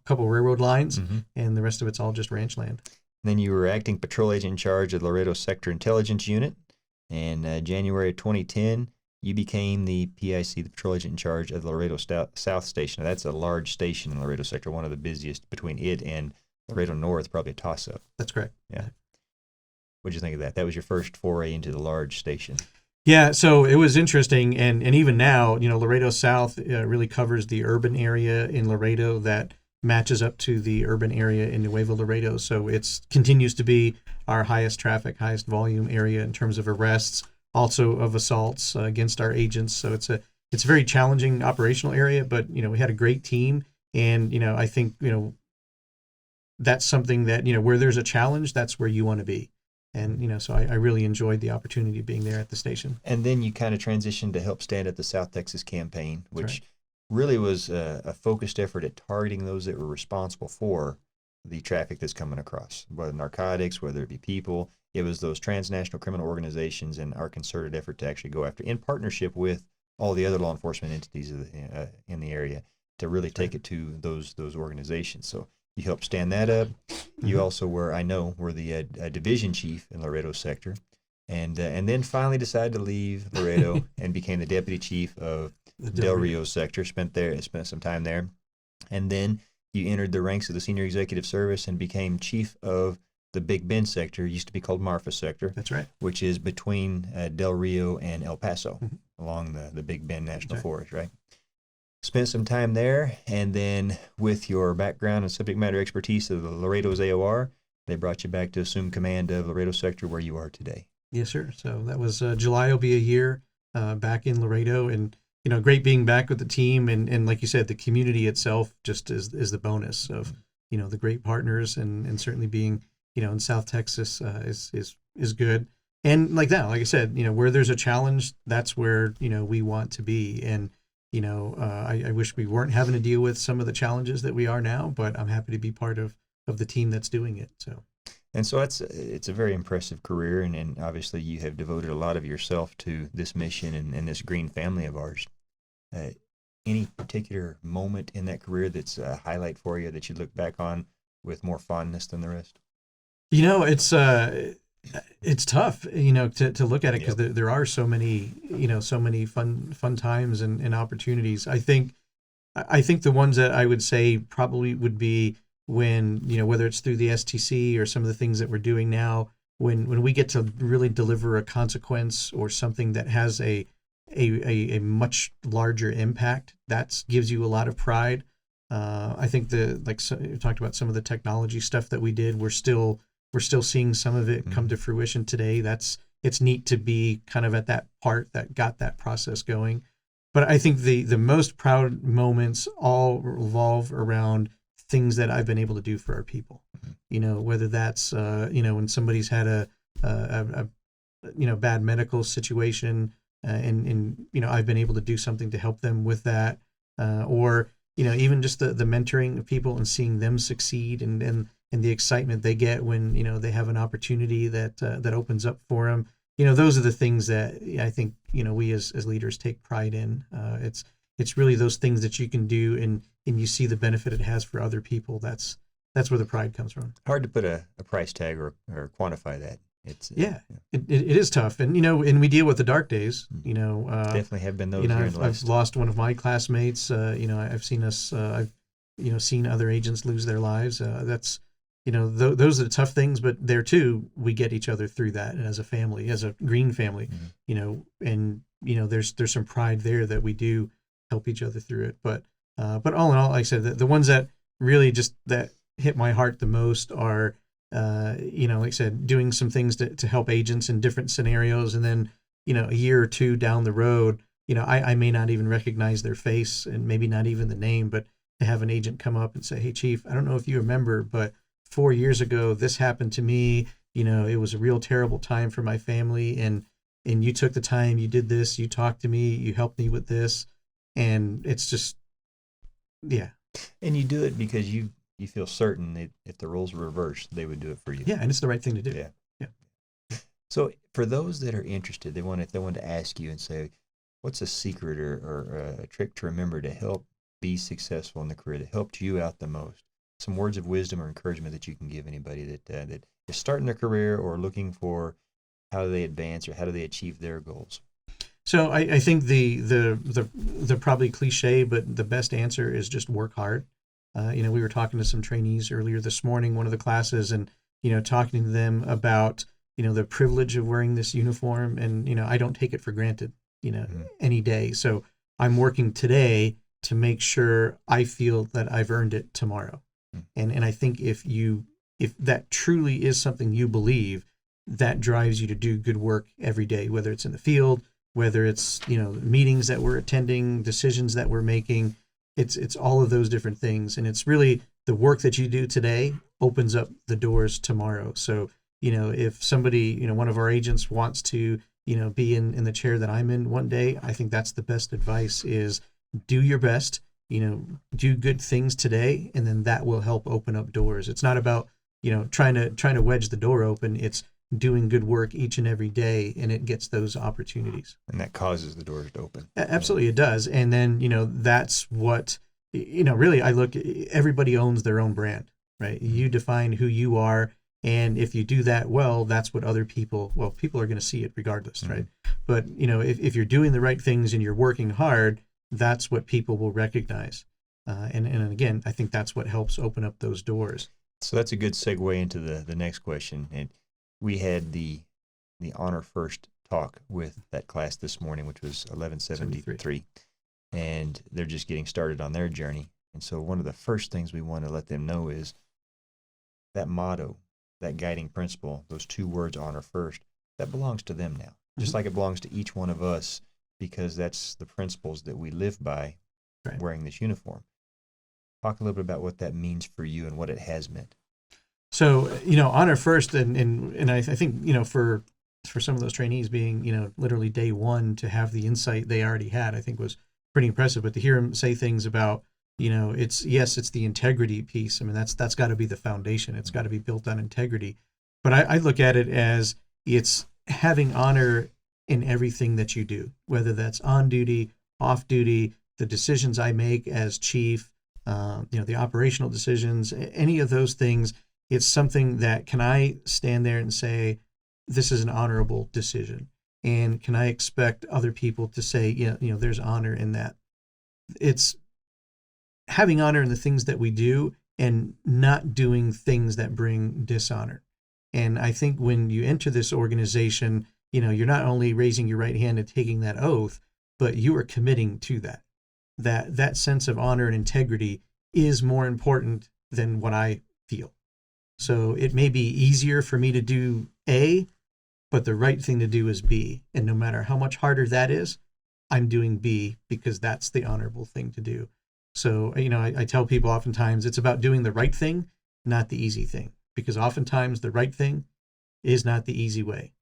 couple railroad lines, and the rest of it's all just ranch land. Then you were acting patrol agent in charge of the Laredo Sector Intelligence Unit. And January of 2010, you became the PIC, the patrol agent in charge of the Laredo South Station. Now, that's a large station in the Laredo Sector, one of the busiest between it and Laredo North, probably a toss-up. That's correct. Yeah. What'd you think of that? That was your first foray into the large station. Yeah, so it was interesting, and even now, Laredo South really covers the urban area in Laredo that matches up to the urban area in Nuevo Laredo. So it continues to be our highest traffic, highest volume area in terms of arrests, also of assaults against our agents. So it's a very challenging operational area, but we had a great team, and I think that's something that where there's a challenge, that's where you want to be. And, so I really enjoyed the opportunity of being there at the station. And then you kind of transitioned to help stand up the South Texas campaign, which really was a focused effort at targeting those that were responsible for the traffic that's coming across, whether narcotics, whether it be people. It was those transnational criminal organizations and our concerted effort to actually go after, in partnership with all the other law enforcement entities in the area, to really take it to those organizations. So you helped stand that up. You also were the division chief in Laredo Sector, and then finally decided to leave Laredo and became the deputy chief of Del Rio Sector. Spent some time there, and then you entered the ranks of the senior executive service and became chief of the Big Bend Sector. It used to be called Marfa Sector. That's right. Which is between Del Rio and El Paso, along the Big Bend National Forest, right? Spent some time there, and then with your background and subject matter expertise of the Laredo's AOR, they brought you back to assume command of Laredo Sector, where you are today. Yes, sir. So that was July will be a year back in Laredo, and great being back with the team, and like you said, the community itself just is the bonus of the great partners, and certainly being in South Texas is good. And like I said, where there's a challenge, that's where we want to be. And I wish we weren't having to deal with some of the challenges that we are now, but I'm happy to be part of the team that's doing it. So it's a very impressive career, and obviously you have devoted a lot of yourself to this mission and this green family of ours. Any particular moment in that career that's a highlight for you that you look back on with more fondness than the rest? It's tough, to look at it, because there are so many fun times and opportunities. I think the ones that I would say probably would be when, whether it's through the STC or some of the things that we're doing now, when we get to really deliver a consequence or something that has a much larger impact, that gives you a lot of pride. I think you talked about some of the technology stuff that we did. We're still seeing some of it come to fruition today. It's neat to be kind of at that part that got that process going. But I think the most proud moments all revolve around things that I've been able to do for our people. Whether that's when somebody's had a bad medical situation, and I've been able to do something to help them with that, or even just the mentoring of people and seeing them succeed, and the excitement they get when they have an opportunity that opens up for them. those are the things that I think, we as leaders take pride in. It's really those things that you can do and you see the benefit it has for other people. That's where the pride comes from. Hard to put a price tag or quantify that. It's it is tough, and and we deal with the dark days. Definitely have been those. I've lost one of my classmates. I've seen I've seen other agents lose their lives. That's those are the tough things, but there too we get each other through that, and as a family, as a green family, and there's some pride there that we do help each other through it. But all in all, like I said, the ones that really just that hit my heart the most are like I said, doing some things to help agents in different scenarios, and then a year or two down the road, I may not even recognize their face and maybe not even the name, but to have an agent come up and say, "Hey, Chief, I don't know if you remember, but 4 years ago this happened to me. It was a real terrible time for my family, and you took the time, you did this, you talked to me, you helped me with this," and it's just, yeah. And you do it because you feel certain that if the roles were reversed, they would do it for you. Yeah, and it's the right thing to do. Yeah. So for those that are interested, they want to ask you and say, what's a secret or a trick to remember to help be successful in the career that helped you out the most? Some words of wisdom or encouragement that you can give anybody that is starting their career or looking for how do they advance or how do they achieve their goals? So I think the probably cliche, but the best answer is just work hard. We were talking to some trainees earlier this morning, one of the classes, and talking to them about the privilege of wearing this uniform, and I don't take it for granted, any day. So I'm working today to make sure I feel that I've earned it tomorrow. And I think if that truly is something you believe, that drives you to do good work every day, whether it's in the field, whether it's meetings that we're attending, decisions that we're making. It's all of those different things, and it's really the work that you do today opens up the doors tomorrow. So if somebody, one of our agents wants to be in the chair that I'm in one day, I think that's the best advice: is do your best, do good things today, and then that will help open up doors. It's not about trying to wedge the door open. It's doing good work each and every day, and it gets those opportunities. And that causes the doors to open. Absolutely, it does. And then, that's what, really I look, everybody owns their own brand, right? You define who you are. And if you do that well, that's what people are going to see it regardless, right? But, if you're doing the right things and you're working hard, that's what people will recognize. And again, I think that's what helps open up those doors. So that's a good segue into the next question. And we had the Honor First talk with that class this morning, which was 1173, and they're just getting started on their journey. And so one of the first things we want to let them know is that motto, that guiding principle, those 2 words, honor first, that belongs to them now, just like it belongs to each one of us, because that's the principles that we live by wearing this uniform. Talk a little bit about what that means for you and what it has meant. So, honor first, and I think, for some of those trainees being, literally day one to have the insight they already had, I think was pretty impressive. But to hear them say things about, it's the integrity piece. I mean, that's got to be the foundation. It's got to be built on integrity. But I look at it as it's having honor in everything that you do, whether that's on duty, off duty, the decisions I make as chief, the operational decisions, any of those things. It's something that, can I stand there and say, this is an honorable decision? And can I expect other people to say, there's honor in that? It's having honor in the things that we do and not doing things that bring dishonor. And I think when you enter this organization, you're not only raising your right hand and taking that oath, but you are committing to that. That sense of honor and integrity is more important than what I feel. So it may be easier for me to do A, but the right thing to do is B. And no matter how much harder that is, I'm doing B because that's the honorable thing to do. So, I tell people oftentimes it's about doing the right thing, not the easy thing, because oftentimes the right thing is not the easy way,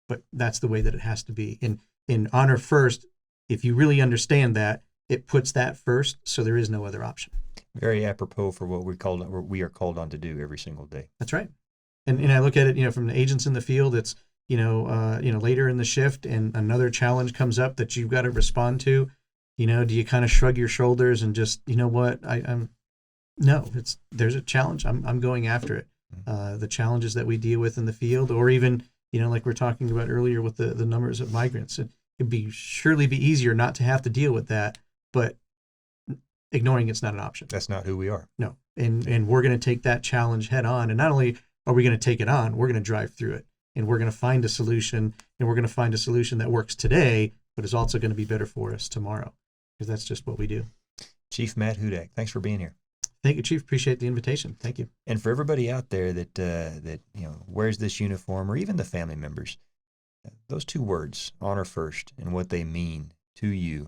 but that's the way that it has to be. In honor first, if you really understand that, it puts that first, so there is no other option. Very apropos for what we are called on to do every single day. That's right. And I look at it, from the agents in the field, it's, later in the shift and another challenge comes up that you've got to respond to, do you kind of shrug your shoulders and just, I'm no, there's a challenge. I'm going after it. The challenges that we deal with in the field, or even, like we're talking about earlier with the numbers of migrants, it'd surely be easier not to have to deal with that, but ignoring it's not an option. That's not who we are. No. And we're going to take that challenge head on. And not only are we going to take it on, we're going to drive through it. And we're going to find a solution, and we're going to find a solution that works today, but is also going to be better for us tomorrow, because that's just what we do. Chief Matt Hudak, thanks for being here. Thank you, Chief. Appreciate the invitation. Thank you. And for everybody out there that wears this uniform, or even the family members, those two words, honor first, and what they mean to you,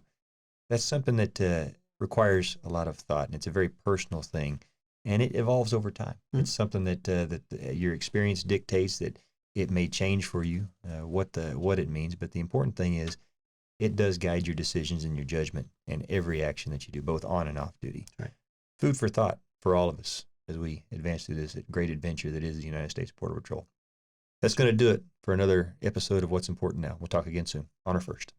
that's something that requires a lot of thought, and it's a very personal thing, and it evolves over time. Mm-hmm. It's something that your experience dictates that it may change for you, what it means, but the important thing is it does guide your decisions and your judgment and every action that you do, both on and off duty. Right. Food for thought for all of us as we advance through this great adventure that is the United States Border Patrol. That's going to do it for another episode of What's Important Now. We'll talk again soon. Honor first.